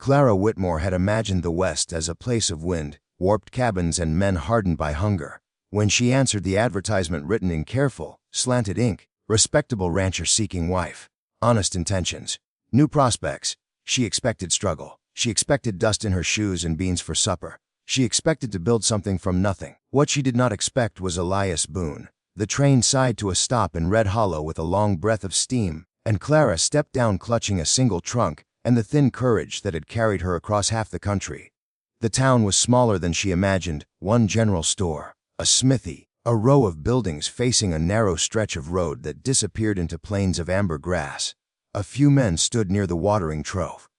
Clara Whitmore had imagined the West as a place of wind, warped cabins, and men hardened by hunger. When she answered the advertisement written in careful, slanted ink, respectable rancher seeking wife, honest intentions, new prospects, she expected struggle. She expected dust in her shoes and beans for supper. She expected to build something from nothing. What she did not expect was Elias Boone. The train sighed to a stop in Red Hollow with a long breath of steam, and Clara stepped down clutching a single trunk and the thin courage that had carried her across half the country. The town was smaller than she imagined, one general store, a smithy, a row of buildings facing a narrow stretch of road that disappeared into plains of amber grass. A few men stood near the watering trough.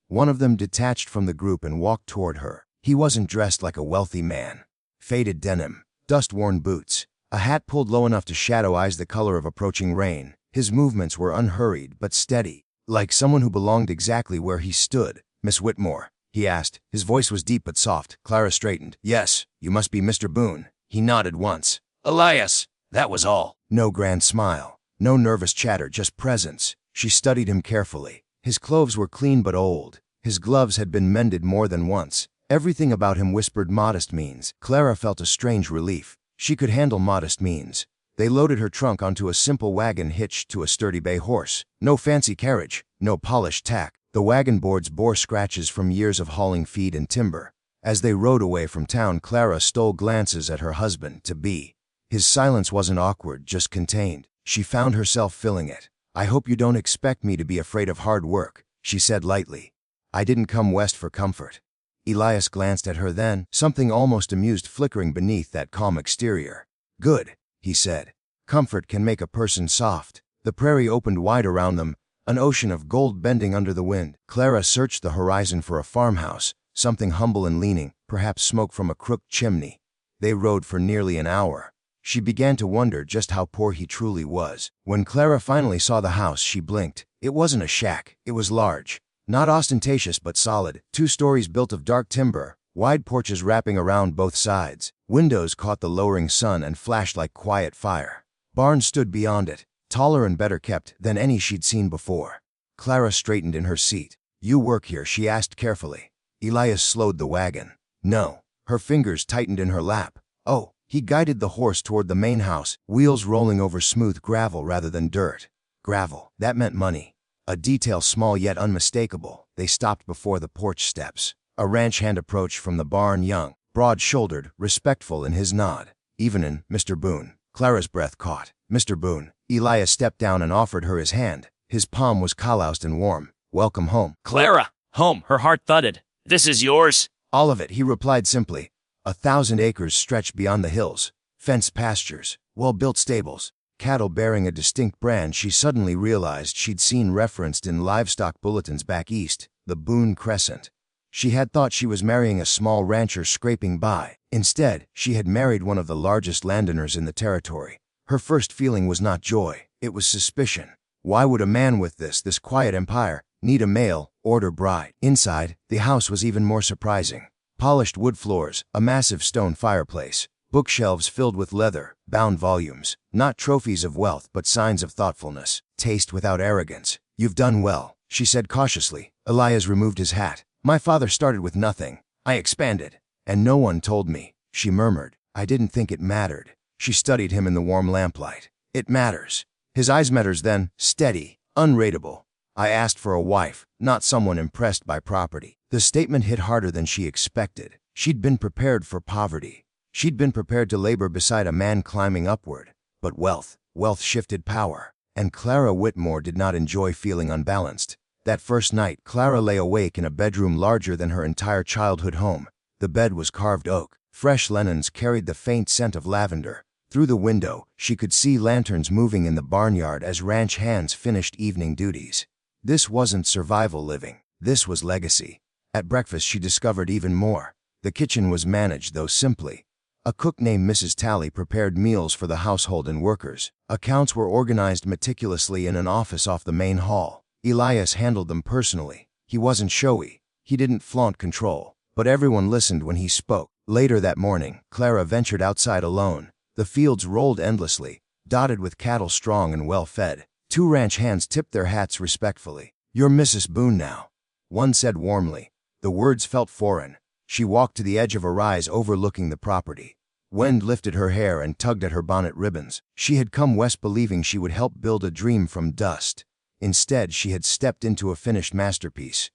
One of them detached from the group and walked toward her. He wasn't dressed like a wealthy man. Faded denim, dust-worn boots, a hat pulled low enough to shadow eyes the color of approaching rain. His movements were unhurried but steady, like someone who belonged exactly where he stood. "Miss Whitmore?" he asked. His voice was deep but soft. Clara straightened. "Yes, you must be Mr. Boone." He nodded once. "Elias." That was all. No grand smile, no nervous chatter, just presence. She studied him carefully. His clothes were clean but old. His gloves had been mended more than once. Everything about him whispered modest means. Clara felt a strange relief. She could handle modest means. They loaded her trunk onto a simple wagon hitched to a sturdy bay horse. No fancy carriage, no polished tack. The wagon boards bore scratches from years of hauling feed and timber. As they rode away from town, Clara stole glances at her husband-to-be. His silence wasn't awkward, just contained. She found herself filling it. "I hope you don't expect me to be afraid of hard work," she said lightly. "I didn't come west for comfort." Elias glanced at her then, something almost amused flickering beneath that calm exterior. "Good," he said. "Comfort can make a person soft." The prairie opened wide around them, an ocean of gold bending under the wind. Clara searched the horizon for a farmhouse, something humble and leaning, perhaps smoke from a crooked chimney. They rode for nearly an hour. She began to wonder just how poor he truly was. When Clara finally saw the house, she blinked. It wasn't a shack, it was large. Not ostentatious but solid. 2 stories built of dark timber, wide porches wrapping around both sides. Windows caught the lowering sun and flashed like quiet fire. Barns stood beyond it, taller and better kept than any she'd seen before. Clara straightened in her seat. "You work here?" she asked carefully. Elias slowed the wagon. "No." Her fingers tightened in her lap. "Oh." He guided the horse toward the main house, wheels rolling over smooth gravel rather than dirt. Gravel. That meant money. A detail small yet unmistakable. They stopped before the porch steps. A ranch hand approached from the barn, young, broad-shouldered, respectful in his nod. "Evenin', Mr. Boone." Clara's breath caught. "Mr. Boone." Elias stepped down and offered her his hand. His palm was calloused and warm. "Welcome home." "Clara!" "Home," her heart thudded. "This is yours?" "All of it," he replied simply. 1,000 acres stretched beyond the hills. Fenced pastures, well-built stables, cattle bearing a distinct brand she suddenly realized she'd seen referenced in livestock bulletins back east, the Boone Crescent. She had thought she was marrying a small rancher scraping by. Instead, she had married one of the largest landowners in the territory. Her first feeling was not joy, it was suspicion. Why would a man with this quiet empire, need a mail-order bride? Inside, the house was even more surprising. Polished wood floors, a massive stone fireplace, bookshelves filled with leather-bound volumes, not trophies of wealth but signs of thoughtfulness. Taste without arrogance. "You've done well," she said cautiously. Elias removed his hat. "My father started with nothing. I expanded. And no one told me," she murmured. "I didn't think it mattered." She studied him in the warm lamplight. "It matters." His eyes met hers then, steady, unrateable. "I asked for a wife, not someone impressed by property." The statement hit harder than she expected. She'd been prepared for poverty. She'd been prepared to labor beside a man climbing upward. But wealth shifted power. And Clara Whitmore did not enjoy feeling unbalanced. That first night, Clara lay awake in a bedroom larger than her entire childhood home. The bed was carved oak. Fresh linens carried the faint scent of lavender. Through the window, she could see lanterns moving in the barnyard as ranch hands finished evening duties. This wasn't survival living. This was legacy. At breakfast, she discovered even more. The kitchen was managed, though simply. A cook named Mrs. Talley prepared meals for the household and workers. Accounts were organized meticulously in an office off the main hall. Elias handled them personally. He wasn't showy. He didn't flaunt control. But everyone listened when he spoke. Later that morning, Clara ventured outside alone. The fields rolled endlessly, dotted with cattle strong and well-fed. 2 ranch hands tipped their hats respectfully. "You're Mrs. Boone now," one said warmly. The words felt foreign. She walked to the edge of a rise overlooking the property. Wind lifted her hair and tugged at her bonnet ribbons. She had come west believing she would help build a dream from dust. Instead, she had stepped into a finished masterpiece.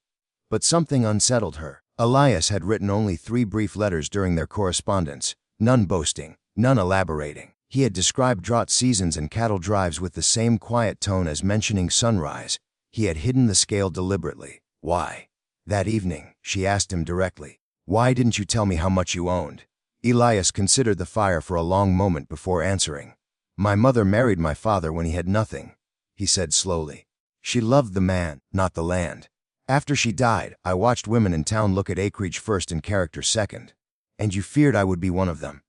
But something unsettled her. Elias had written only 3 brief letters during their correspondence, none boasting, none elaborating. He had described drought seasons and cattle drives with the same quiet tone as mentioning sunrise. He had hidden the scale deliberately. Why? That evening, she asked him directly. Why didn't you tell me how much you owned? Elias considered the fire for a long moment before answering. My mother married my father when he had nothing, he said slowly. She loved the man, not the land. After she died, I watched women in town look at acreage first and character second. And you feared I would be one of them.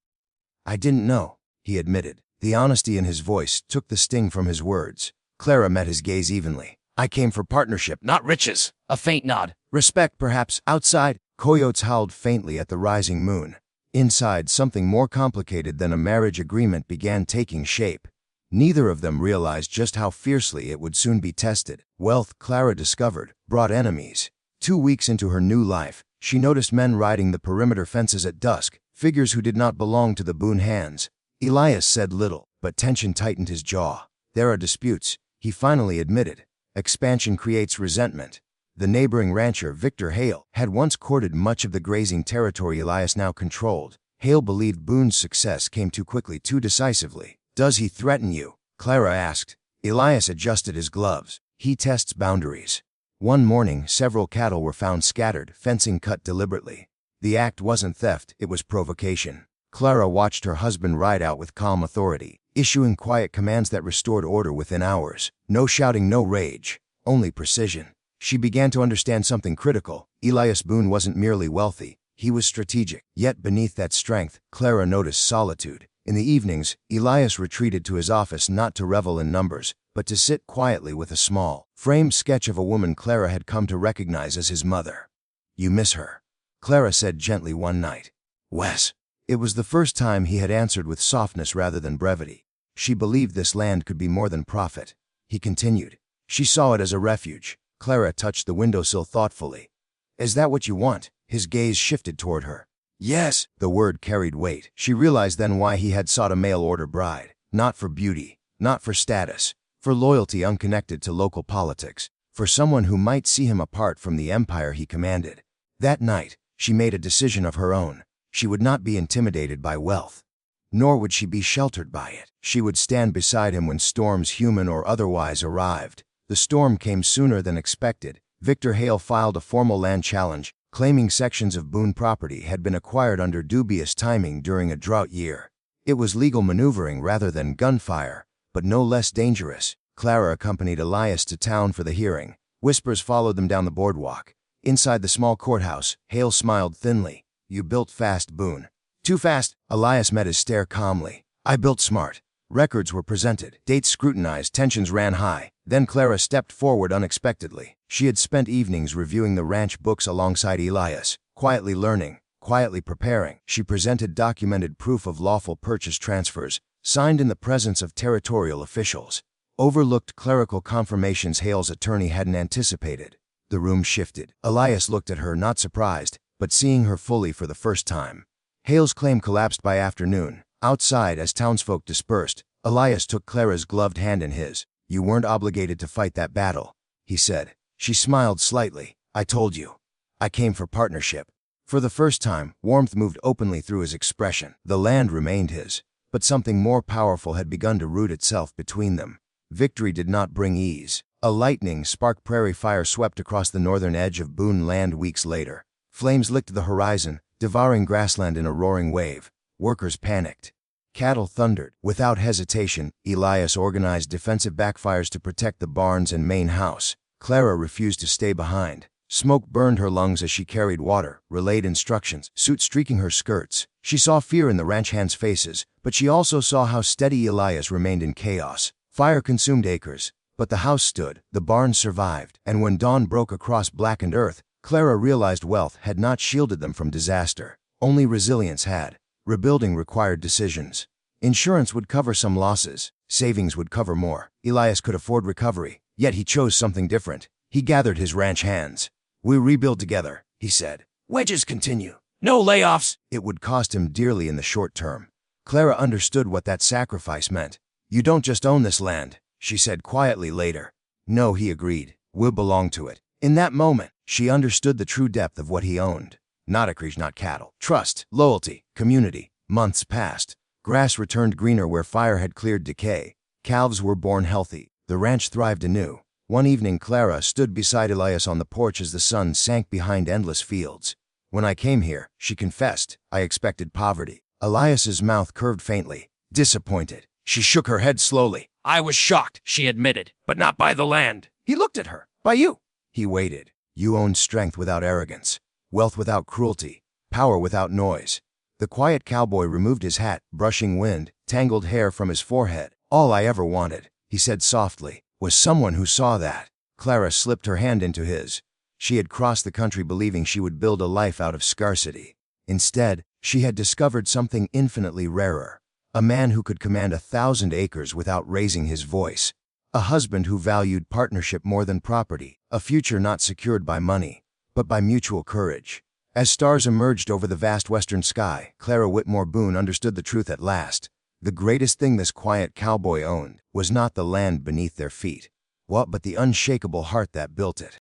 I didn't know, he admitted. The honesty in his voice took the sting from his words. Clara met his gaze evenly. I came for partnership, Not riches. A faint nod. respect perhaps. Outside, coyotes howled faintly at the rising moon. Inside, something more complicated than a marriage agreement began taking shape. Neither of them realized just how fiercely it would soon be tested. Wealth, Clara discovered, brought enemies. 2 weeks into her new life, she noticed men riding the perimeter fences at dusk, figures who did not belong to the Boone hands. Elias said little, but tension tightened his jaw. There are disputes, he finally admitted. Expansion creates resentment. The neighboring rancher, Victor Hale, had once courted much of the grazing territory Elias now controlled. Hale believed Boone's success came too quickly, too decisively. Does he threaten you? Clara asked. Elias adjusted his gloves. He tests boundaries. One morning, several cattle were found scattered, fencing cut deliberately. The act wasn't theft, it was provocation. Clara watched her husband ride out with calm authority, issuing quiet commands that restored order within hours. No shouting, no rage, only precision. She began to understand something critical. Elias Boone wasn't merely wealthy, he was strategic. Yet beneath that strength, Clara noticed solitude. In the evenings, Elias retreated to his office not to revel in numbers, but to sit quietly with a small, framed sketch of a woman Clara had come to recognize as his mother. You miss her, Clara said gently one night. Wes. It was the first time he had answered with softness rather than brevity. She believed this land could be more than profit. He continued. She saw it as a refuge. Clara touched the windowsill thoughtfully. Is that what you want? His gaze shifted toward her. Yes, the word carried weight. She realized then why he had sought a mail-order bride. Not for beauty, not for status, for loyalty unconnected to local politics, for someone who might see him apart from the empire he commanded. That night, she made a decision of her own. She would not be intimidated by wealth, nor would she be sheltered by it. She would stand beside him when storms, human or otherwise, arrived. The storm came sooner than expected. Victor Hale filed a formal land challenge, claiming sections of Boone property had been acquired under dubious timing during a drought year. It was legal maneuvering rather than gunfire, but no less dangerous. Clara accompanied Elias to town for the hearing. Whispers followed them down the boardwalk. Inside the small courthouse, Hale smiled thinly. You built fast, Boone. Too fast. Elias met his stare calmly. I built smart. Records were presented, dates scrutinized, tensions ran high. Then Clara stepped forward unexpectedly. She had spent evenings reviewing the ranch books alongside Elias, quietly learning, quietly preparing. She presented documented proof of lawful purchase transfers, signed in the presence of territorial officials. Overlooked clerical confirmations Hale's attorney hadn't anticipated. The room shifted. Elias looked at her, not surprised, but seeing her fully for the first time. Hale's claim collapsed by afternoon. Outside, as townsfolk dispersed, Elias took Clara's gloved hand in his. You weren't obligated to fight that battle, he said. She smiled slightly. I told you. I came for partnership. For the first time, warmth moved openly through his expression. The land remained his, but something more powerful had begun to root itself between them. Victory did not bring ease. A lightning-sparked prairie fire swept across the northern edge of Boone land weeks later. Flames licked the horizon, devouring grassland in a roaring wave. Workers panicked. Cattle thundered. Without hesitation, Elias organized defensive backfires to protect the barns and main house. Clara refused to stay behind. Smoke burned her lungs as she carried water, relayed instructions, soot streaking her skirts. She saw fear in the ranch hands' faces, but she also saw how steady Elias remained in chaos. Fire consumed acres, but the house stood, the barns survived, and when dawn broke across blackened earth, Clara realized wealth had not shielded them from disaster. Only resilience had. Rebuilding required decisions. Insurance would cover some losses. Savings would cover more. Elias could afford recovery, yet he chose something different. He gathered his ranch hands. We rebuild together, he said. Wedges continue. No layoffs. It would cost him dearly in the short term. Clara understood what that sacrifice meant. You don't just own this land, she said quietly later. No, he agreed. We'll belong to it. In that moment, she understood the true depth of what he owned. Not acreage, not cattle. Trust, loyalty, community. Months passed. Grass returned greener where fire had cleared decay. Calves were born healthy. The ranch thrived anew. One evening, Clara stood beside Elias on the porch as the sun sank behind endless fields. When I came here, she confessed, I expected poverty. Elias's mouth curved faintly. Disappointed. She shook her head slowly. I was shocked, she admitted, but not by the land. He looked at her. By you. He waited. You owned strength without arrogance, wealth without cruelty, power without noise. The quiet cowboy removed his hat, brushing wind, tangled hair from his forehead. All I ever wanted, he said softly, was someone who saw that. Clara slipped her hand into his. She had crossed the country believing she would build a life out of scarcity. Instead, she had discovered something infinitely rarer. A man who could command 1,000 acres without raising his voice. A husband who valued partnership more than property. A future not secured by money, but by mutual courage. As stars emerged over the vast western sky, Clara Whitmore Boone understood the truth at last. The greatest thing this quiet cowboy owned was not the land beneath their feet, but the unshakable heart that built it.